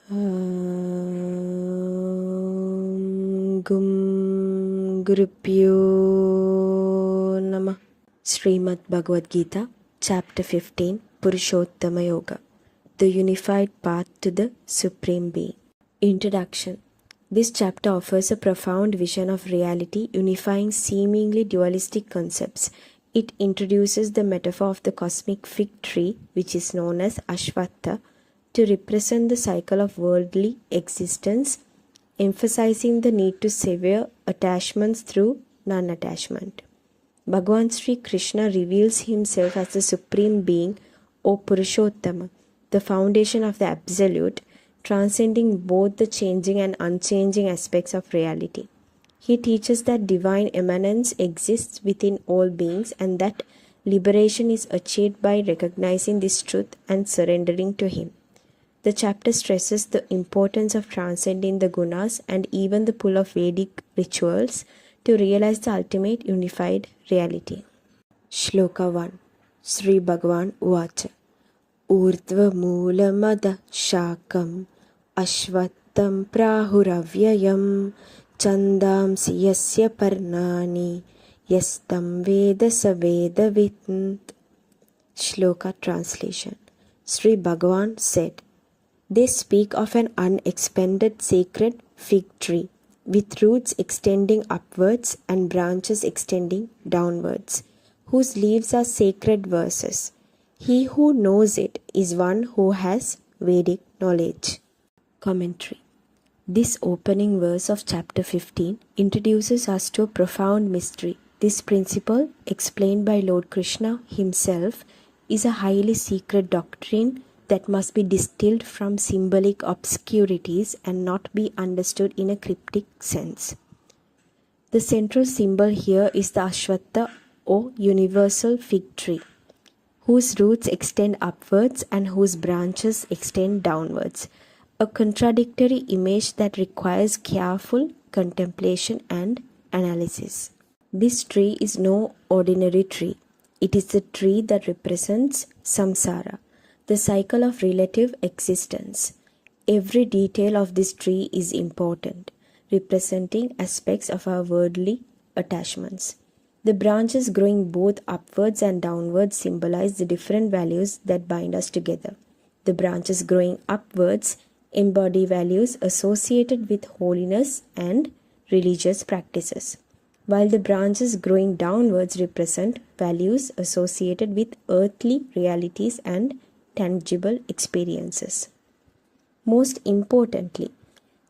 Gum Gurupyo Nama. Shrimad Bhagavad Gita, Chapter 15, Purushottama Yoga, the unified path to the Supreme Being. Introduction. This chapter offers a profound vision of reality, unifying seemingly dualistic concepts. It introduces the metaphor of the cosmic fig tree, which is known as Ashvattha, to represent the cycle of worldly existence, emphasizing the need to sever attachments through non-attachment. Bhagavan Shri Krishna reveals himself as the Supreme Being, or Purushottama, the foundation of the Absolute, transcending both the changing and unchanging aspects of reality. He teaches that divine immanence exists within all beings and that liberation is achieved by recognizing this truth and surrendering to Him. The chapter stresses the importance of transcending the gunas and even the pull of Vedic rituals to realize the ultimate unified reality. Shloka 1. Sri Bhagavan Uvacha Urdhva Moola Mada Shakam Ashvattam Prahuravyayam Chandamsi Yasya Parnani Yastam Veda Saveda Vitnt. Shloka translation. Sri Bhagavan said, they speak of an unexpanded sacred fig tree with roots extending upwards and branches extending downwards, whose leaves are sacred verses. He who knows it is one who has Vedic knowledge. Commentary. This opening verse of chapter 15 introduces us to a profound mystery. This principle, explained by Lord Krishna himself, is a highly secret doctrine that must be distilled from symbolic obscurities and not be understood in a cryptic sense. The central symbol here is the Ashvattha, or universal fig tree, whose roots extend upwards and whose branches extend downwards, a contradictory image that requires careful contemplation and analysis. This tree is no ordinary tree. It is the tree that represents samsara, the cycle of relative existence. Every detail of this tree is important, representing aspects of our worldly attachments. The branches growing both upwards and downwards symbolize the different values that bind us together. The branches growing upwards embody values associated with holiness and religious practices, while the branches growing downwards represent values associated with earthly realities and tangible experiences. Most importantly,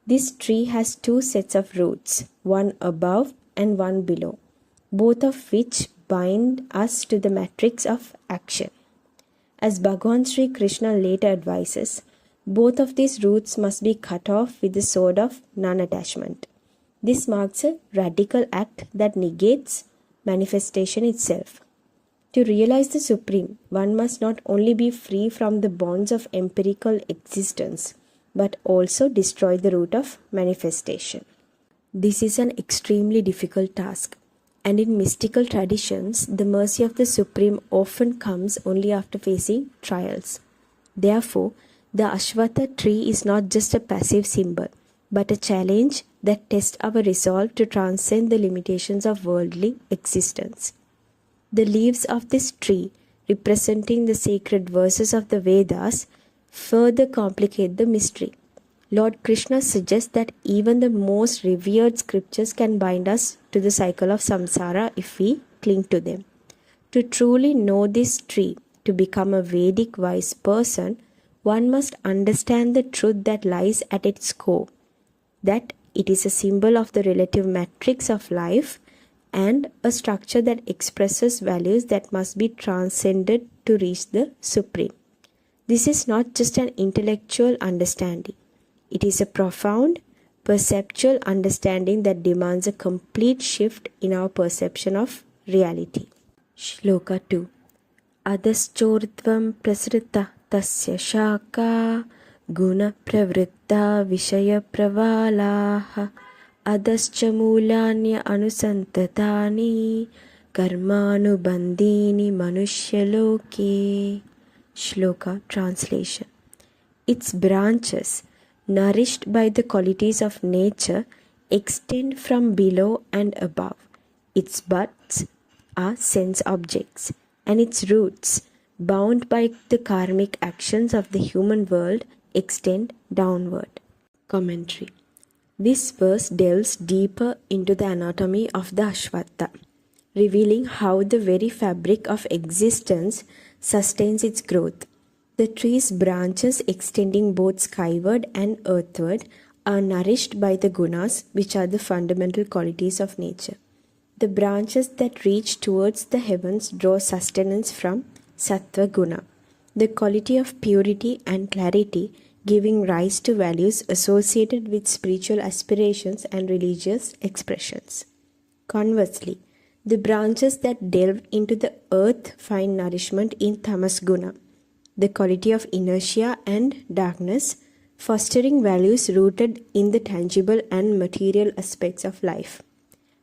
this tree has two sets of roots, one above and one below, both of which bind us to the matrix of action. As Bhagavan Shri Krishna later advises, both of these roots must be cut off with the sword of non-attachment. This marks a radical act that negates manifestation itself. To realize the Supreme, one must not only be free from the bonds of empirical existence, but also destroy the root of manifestation. This is an extremely difficult task, and in mystical traditions, the mercy of the Supreme often comes only after facing trials. Therefore, the Ashvattha tree is not just a passive symbol, but a challenge that tests our resolve to transcend the limitations of worldly existence. The leaves of this tree, representing the sacred verses of the Vedas, further complicate the mystery. Lord Krishna suggests that even the most revered scriptures can bind us to the cycle of samsara if we cling to them. To truly know this tree, to become a Vedic wise person, one must understand the truth that lies at its core, that it is a symbol of the relative matrix of life and a structure that expresses values that must be transcended to reach the Supreme. This is not just an intellectual understanding. It is a profound, perceptual understanding that demands a complete shift in our perception of reality. Shloka 2. Adaschordvam prasrita tasya shaka guna pravritta vishaya pravalaha adascha mulanya anusantatani karmanubandhini manushya-loke. Shloka translation. Its branches, nourished by the qualities of nature, extend from below and above. Its buds are sense objects, and its roots, bound by the karmic actions of the human world, extend downward. Commentary. This verse delves deeper into the anatomy of the Ashwatha, revealing how the very fabric of existence sustains its growth. The tree's branches, extending both skyward and earthward, are nourished by the gunas, which are the fundamental qualities of nature. The branches that reach towards the heavens draw sustenance from sattva guna, the quality of purity and clarity, giving rise to values associated with spiritual aspirations and religious expressions. Conversely, the branches that delve into the earth find nourishment in tamas guna, the quality of inertia and darkness, fostering values rooted in the tangible and material aspects of life.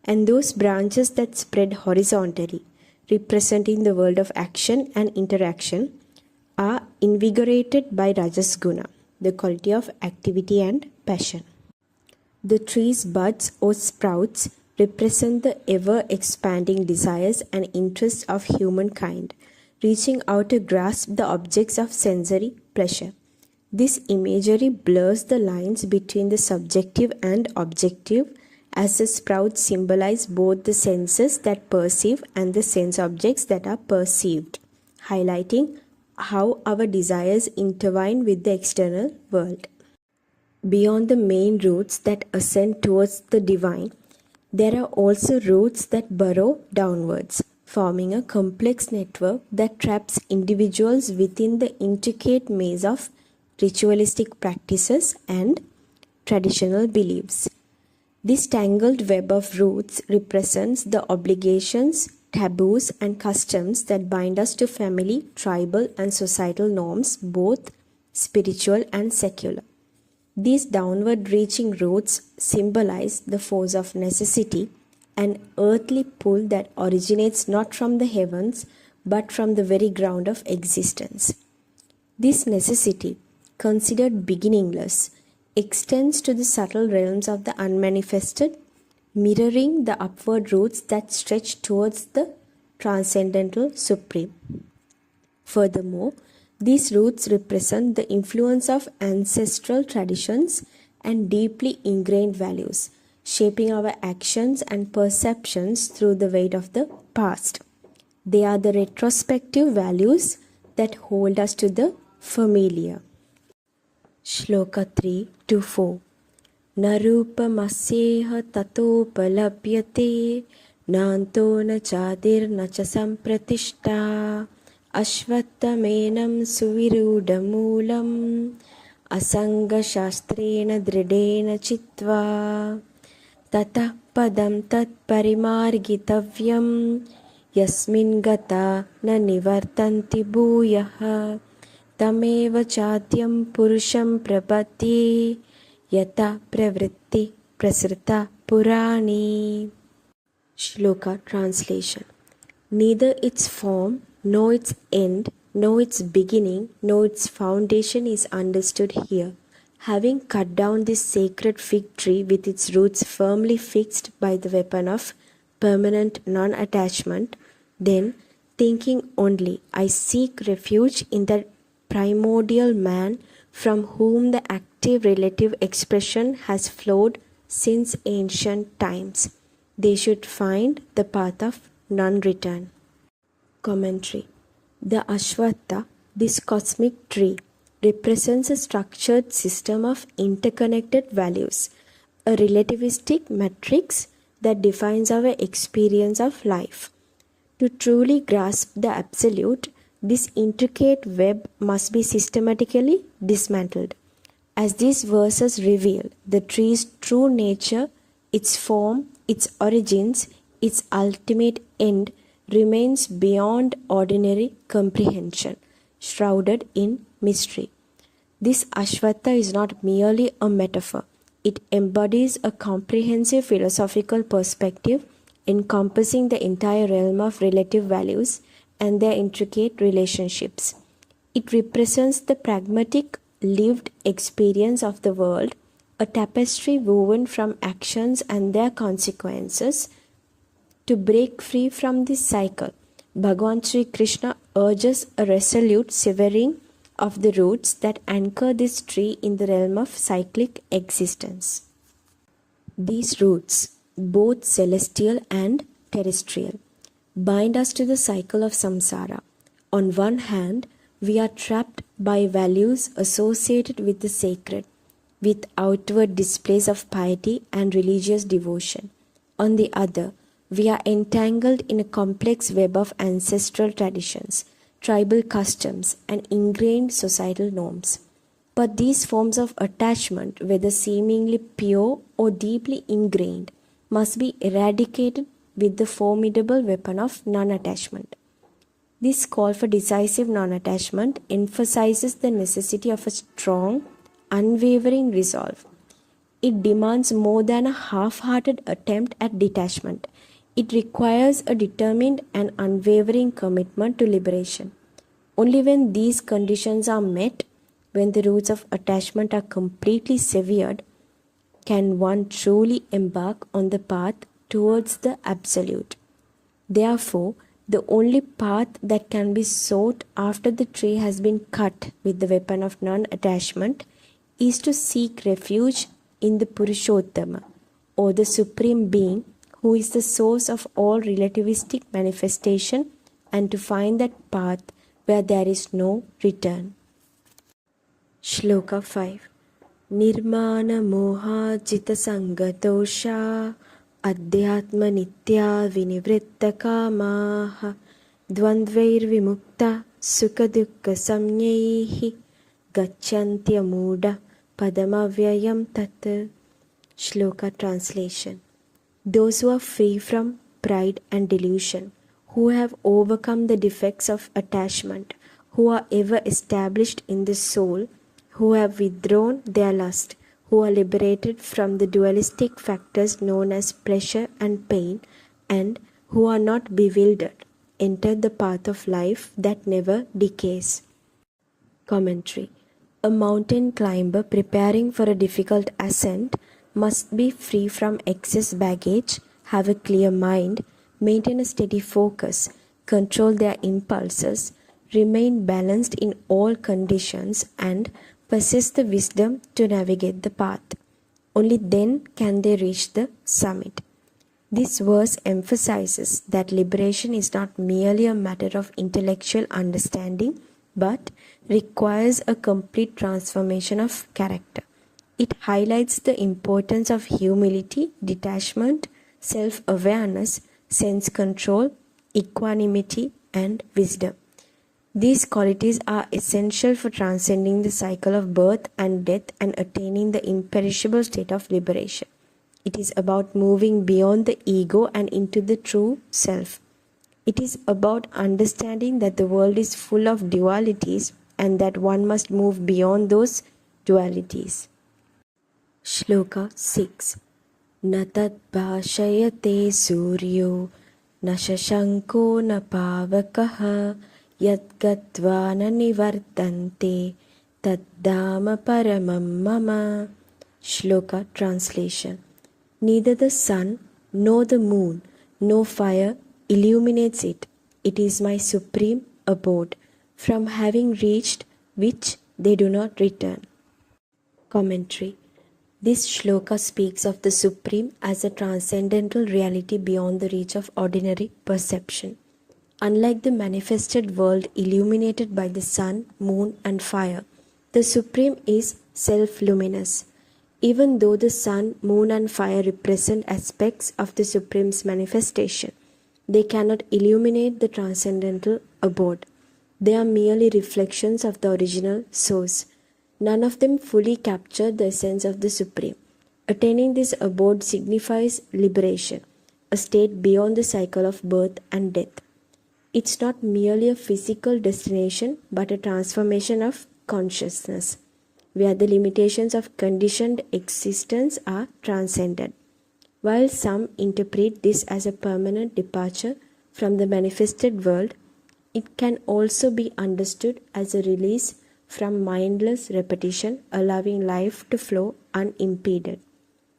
And those branches that spread horizontally, representing the world of action and interaction, are invigorated by rajas guna, the quality of activity and passion. The tree's buds or sprouts represent the ever-expanding desires and interests of humankind, reaching out to grasp the objects of sensory pleasure. This imagery blurs the lines between the subjective and objective, as the sprouts symbolize both the senses that perceive and the sense objects that are perceived, highlighting how our desires intertwine with the external world. Beyond the main roots that ascend towards the divine, there are also roots that burrow downwards, forming a complex network that traps individuals within the intricate maze of ritualistic practices and traditional beliefs. This tangled web of roots represents the obligations, taboos, and customs that bind us to family, tribal, and societal norms, both spiritual and secular. These downward-reaching roots symbolize the force of necessity, an earthly pull that originates not from the heavens but from the very ground of existence. This necessity, considered beginningless, extends to the subtle realms of the unmanifested, mirroring the upward roots that stretch towards the transcendental supreme. Furthermore, these roots represent the influence of ancestral traditions and deeply ingrained values, shaping our actions and perceptions through the weight of the past. They are the retrospective values that hold us to the familiar. Shloka 3-4 Narupamasyeha tatopalabhyate nanto na chadir na cha sampratishta ashvattamenam suvirudamulam asanga shastrena dridena chitva tatah padam tat parimargitavyam yasmin gata na nivartanti bhuyaha tameva chatyam purusham prapatye yata pravritti prasrita purani. Shloka translation. Neither its form, nor its end, nor its beginning, nor its foundation is understood here. Having cut down this sacred fig tree with its roots firmly fixed by the weapon of permanent non-attachment, then, thinking only, I seek refuge in that primordial man from whom the active relative expression has flowed since ancient times. They should find the path of non-return. Commentary. The Ashwatha, this cosmic tree, represents a structured system of interconnected values, a relativistic matrix that defines our experience of life. To truly grasp the absolute, this intricate web must be systematically dismantled. As these verses reveal, the tree's true nature, its form, its origins, its ultimate end remains beyond ordinary comprehension, shrouded in mystery. This Ashwatha is not merely a metaphor. It embodies a comprehensive philosophical perspective encompassing the entire realm of relative values and their intricate relationships. It represents the pragmatic, lived experience of the world, a tapestry woven from actions and their consequences. To break free from this cycle, Bhagavan Shri Krishna urges a resolute severing of the roots that anchor this tree in the realm of cyclic existence. These roots, both celestial and terrestrial, bind us to the cycle of samsara. On one hand, we are trapped by values associated with the sacred, with outward displays of piety and religious devotion. On the other, we are entangled in a complex web of ancestral traditions, tribal customs, and ingrained societal norms. But these forms of attachment, whether seemingly pure or deeply ingrained, must be eradicated with the formidable weapon of non-attachment. This call for decisive non-attachment emphasizes the necessity of a strong, unwavering resolve. It demands more than a half-hearted attempt at detachment. It requires a determined and unwavering commitment to liberation. Only when these conditions are met, when the roots of attachment are completely severed, can one truly embark on the path towards the Absolute. Therefore, the only path that can be sought after the tree has been cut with the weapon of non-attachment is to seek refuge in the Purushottama, or the Supreme Being, who is the source of all relativistic manifestation, and to find that path where there is no return. Shloka 5. Nirmana moha jita sangatosha adhyatma nitya vinivritta kamaha dvandvair vimukta sukha dukkha samnyaihi gacchantya muda padamavyayam tat. Shloka translation. Those who are free from pride and delusion, who have overcome the defects of attachment, who are ever established in the soul, who have withdrawn their lust, who are liberated from the dualistic factors known as pleasure and pain, and who are not bewildered, enter the path of life that never decays. Commentary. A mountain climber preparing for a difficult ascent must be free from excess baggage, have a clear mind, maintain a steady focus, control their impulses, remain balanced in all conditions, and possess the wisdom to navigate the path. Only then can they reach the summit. This verse emphasizes that liberation is not merely a matter of intellectual understanding, but requires a complete transformation of character. It highlights the importance of humility, detachment, self-awareness, sense control, equanimity, and wisdom. These qualities are essential for transcending the cycle of birth and death and attaining the imperishable state of liberation. It is about moving beyond the ego and into the true self. It is about understanding that the world is full of dualities and that one must move beyond those dualities. Shloka 6. Natat bhashayate suryo nashashanko napavakaha yadgatva na nivartante taddama paramam mama. Shloka translation. Neither the sun nor the moon nor fire illuminates it. It is my supreme abode, from having reached which they do not return. Commentary. This shloka speaks of the Supreme as a transcendental reality beyond the reach of ordinary perception. Unlike the manifested world illuminated by the sun, moon, and fire, the Supreme is self-luminous. Even though the sun, moon, and fire represent aspects of the Supreme's manifestation, they cannot illuminate the transcendental abode. They are merely reflections of the original source. None of them fully capture the essence of the Supreme. Attaining this abode signifies liberation, a state beyond the cycle of birth and death. It's not merely a physical destination, but a transformation of consciousness, where the limitations of conditioned existence are transcended. While some interpret this as a permanent departure from the manifested world, it can also be understood as a release from mindless repetition, allowing life to flow unimpeded.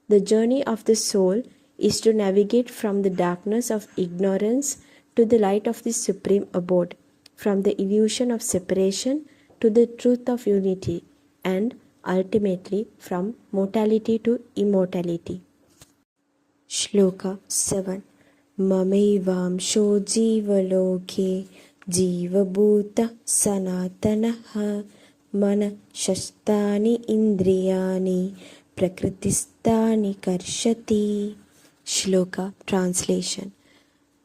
The journey of the soul is to navigate from the darkness of ignorance to the light of the supreme abode, from the illusion of separation to the truth of unity, and ultimately from mortality to immortality. Shloka 7. Mamevamsho jivaloke jivabhuta sanatanaha manashastani indriyani prakritistani karshati. Shloka translation.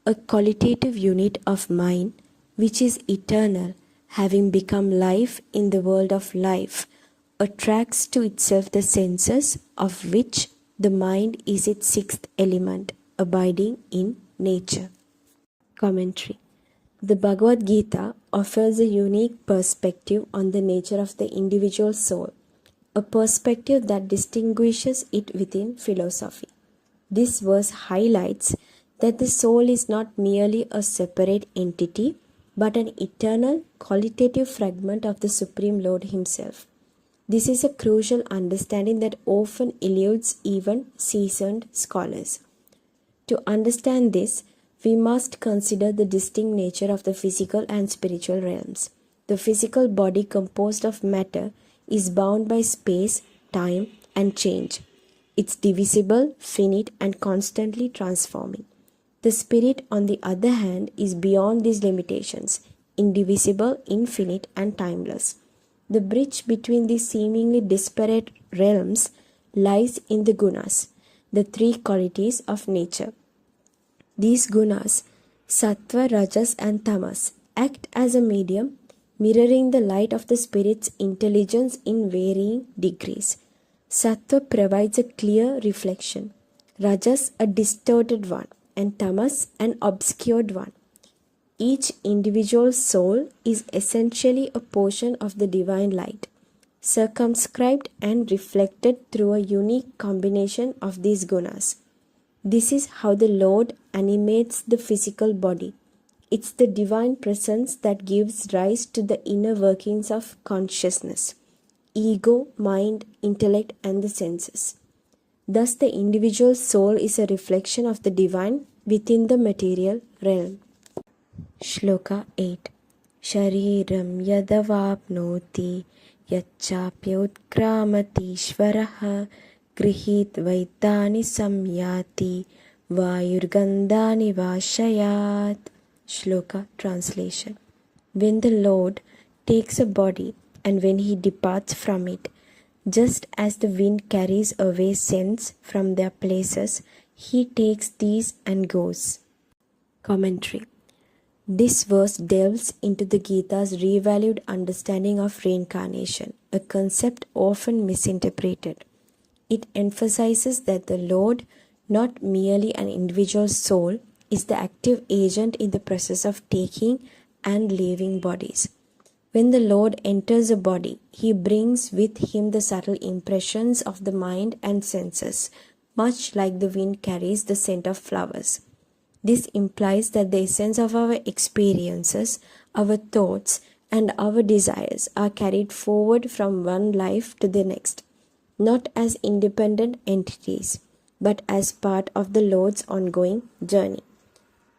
A qualitative unit of mind which is eternal, having become life in the world of life, attracts to itself the senses, of which the mind is its sixth element, abiding in nature. Commentary. The Bhagavad Gita offers a unique perspective on the nature of the individual soul, a perspective that distinguishes it within philosophy. This verse highlights that the soul is not merely a separate entity, but an eternal, qualitative fragment of the Supreme Lord Himself. This is a crucial understanding that often eludes even seasoned scholars. To understand this, we must consider the distinct nature of the physical and spiritual realms. The physical body, composed of matter, is bound by space, time, and change. It's divisible, finite, and constantly transforming. The spirit, on the other hand, is beyond these limitations, indivisible, infinite, and timeless. The bridge between these seemingly disparate realms lies in the gunas, the three qualities of nature. These gunas, sattva, rajas, and tamas, act as a medium, mirroring the light of the spirit's intelligence in varying degrees. Sattva provides a clear reflection, rajas a distorted one, and tamas an obscured one. Each individual soul is essentially a portion of the divine light, circumscribed and reflected through a unique combination of these gunas. This is how the Lord animates the physical body. It's the divine presence that gives rise to the inner workings of consciousness, ego, mind, intellect, and the senses. Thus, the individual soul is a reflection of the divine within the material realm. Shloka 8. Shariram yadavapnoti yachapyotkramatishvaraha grihit vaitani samyati vayurgandhani vashayat. Shloka translation. When the Lord takes a body and when He departs from it, just as the wind carries away scents from their places, He takes these and goes. Commentary. This verse delves into the Gita's revalued understanding of reincarnation, a concept often misinterpreted. It emphasizes that the Lord, not merely an individual soul, is the active agent in the process of taking and leaving bodies. When the Lord enters a body, He brings with Him the subtle impressions of the mind and senses, much like the wind carries the scent of flowers. This implies that the essence of our experiences, our thoughts, and our desires are carried forward from one life to the next, not as independent entities, but as part of the Lord's ongoing journey.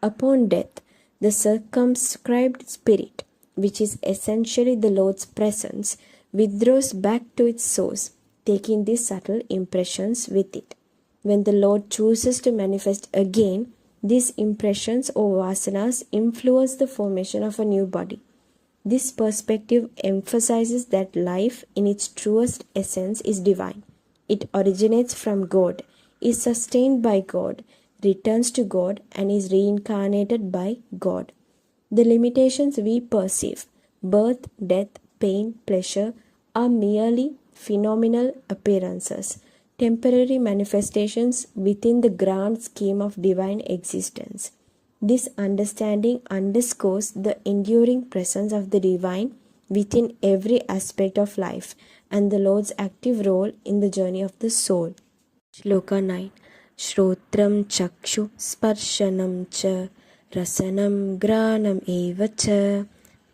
Upon death, the circumscribed spirit, which is essentially the Lord's presence, withdraws back to its source, taking these subtle impressions with it. When the Lord chooses to manifest again, these impressions or vasanas influence the formation of a new body. This perspective emphasizes that life in its truest essence is divine. It originates from God, is sustained by God, returns to God, and is reincarnated by God. The limitations we perceive, birth, death, pain, pleasure, are merely phenomenal appearances, temporary manifestations within the grand scheme of divine existence. This understanding underscores the enduring presence of the divine within every aspect of life and the Lord's active role in the journey of the soul. Shloka 9. Shrotram chakshu sparshanam cha rasanam granam eva cha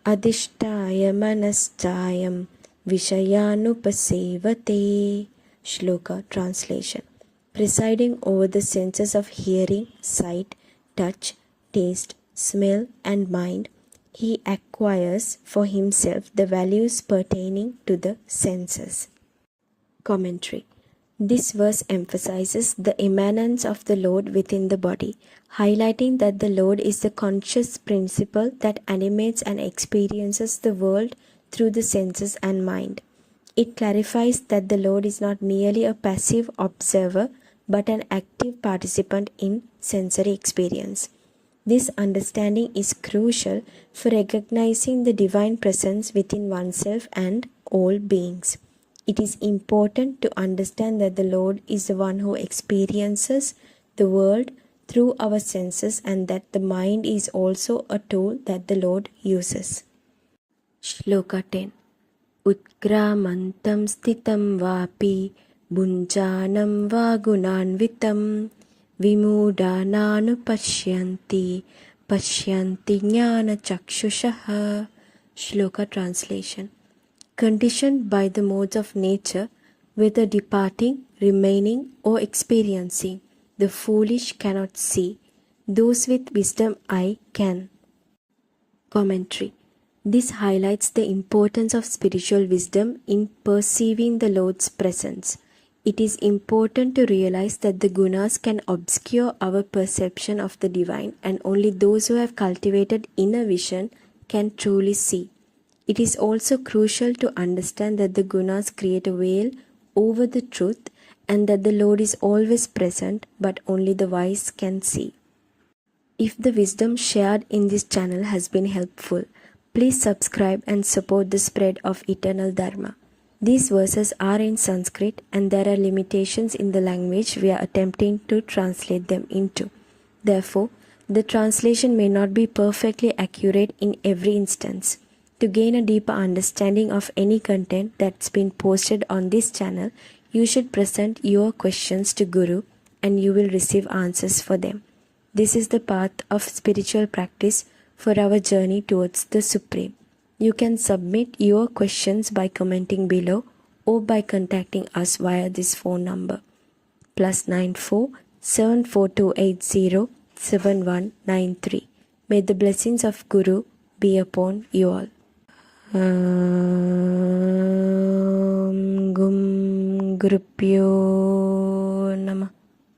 adhishtaya manaschayam Vishayanupasevate. Shloka translation. Presiding over the senses of hearing, sight, touch, taste, smell, and mind, he acquires for himself the values pertaining to the senses. Commentary. This verse emphasizes the immanence of the Lord within the body, highlighting that the Lord is the conscious principle that animates and experiences the world through the senses and mind. It clarifies that the Lord is not merely a passive observer but an active participant in sensory experience. This understanding is crucial for recognizing the divine presence within oneself and all beings. It is important to understand that the Lord is the one who experiences the world through our senses and that the mind is also a tool that the Lord uses. Shloka 10. Utkramantam sthitam vapi bunjanam va gunanvitam vimudānānu pashyanti jnana chakshushaha. Shloka translation. Conditioned by the modes of nature, whether departing, remaining, or experiencing, the foolish cannot see. Those with wisdom eye can. Commentary. This highlights the importance of spiritual wisdom in perceiving the Lord's presence. It is important to realize that the gunas can obscure our perception of the divine, and only those who have cultivated inner vision can truly see. It is also crucial to understand that the gunas create a veil over the truth and that the Lord is always present, but only the wise can see. If the wisdom shared in this channel has been helpful, please subscribe and support the spread of eternal Dharma. These verses are in Sanskrit and there are limitations in the language we are attempting to translate them into. Therefore, the translation may not be perfectly accurate in every instance. To gain a deeper understanding of any content that's been posted on this channel, you should present your questions to Guru and you will receive answers for them. This is the path of spiritual practice for our journey towards the Supreme. You can submit your questions by commenting below or by contacting us via this phone number +94 74280 7193. May the blessings of Guru be upon you all. Gum Gurupyo Namah.